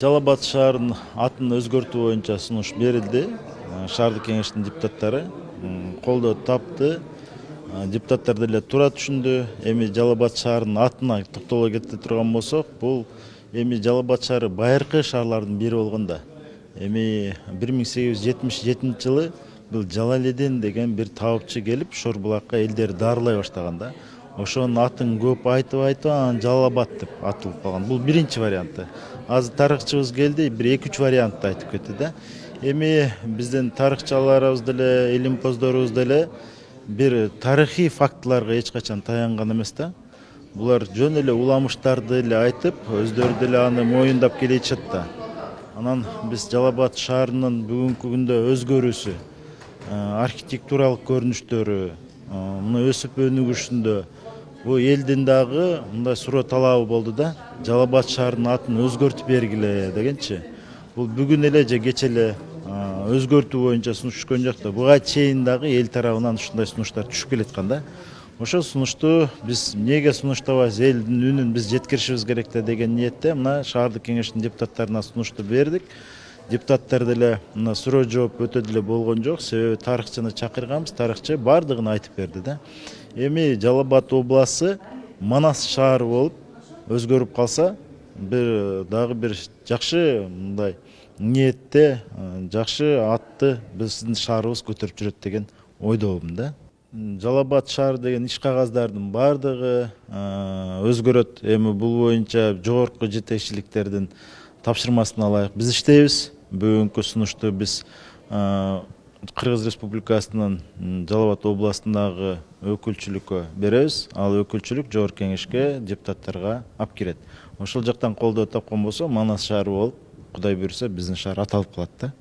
Жалал Абад шаарынын атын өзгөртүү боюнча сунуш берилди. Шаардык кеңештин депутаттары колдоо тапты. Депутаттар деле туура түшүндү. Эми Жалал Абад шаарынын атына токтоло кете турган болсок, бул эми Жалал Абад шаары байыркы шаарлардын бири болгон да. Эми 1877 жылы бул Жалаледин деген бир табыпчы келип Шорбулакка элдерди дарылай баштаган да. Ошонун атын көп айтып анан Жалал Абад деп атылып калган. Бул биринчи варианты. Азыр тарыхчыбыз келди, бир 2-3 вариантты айтып кетти да. Эми биздин тарыхчыларыбыз деле, илимпоздорубуз деле бир тарыхый фактыларга эч качан таянган эмес да. Булар жөн эле уламыштарды эле айтып, өздөрү деле аны моюндап келишет да. Анан биз Жалал Абад шаарынын бүгүнкү күндө өзгөрүүсү, архитектуралык көрүнүштөрү, мына өсүп өнүгүшүндө бул элдин дагы мындай суроо талабы болду да. Жалал Абад шаарынын атын өзгөртүп бергиле дегенчи. Бул бүгүн эле же кече эле өзгөртүү боюнча сунуш түшкөн жок да. Буга чейин дагы эл тарабынан ушундай сунуштар түшүп келаткан да. Ошол сунушту биз эмнеге сунуштабайбыз, элдин үнүн биз жеткиришибиз керек да деген ниетте мына шаардык кеңештин депутаттарына сунушту бердик. Депутаттар деле мына суроо жооп өтө деле болгон жок, себеби тарыхчыны чакырганбыз, тарыхчы баардыгын айтып берди да. Эми Жалал Абад областы Манас шаары болуп өзгөрүп калса, дагы бир жакшы мындай ниетте, жакшы атты биздин шаарыбыз көтөрүп жүрөт деген ойдомун да. Жалал Абад шаары деген иш кагаздардын баардыгы өзгөрөт. Эми бул боюнча жогорку жетекчиликтердин тапшырмасын алайык. Биз иштейбиз. Бүгүнкү сунушту биз Кыргыз Республикасынын Жалал Абад областындагы өкүлчүлүккө беребиз. Ал өкүлчүлүк жогорку кеңешке депутаттарга алып кирет. Ошол жактан колдоо тапкан болсо Манас шаары болуп, Кудай буйруса биздин шаар аталып калат да.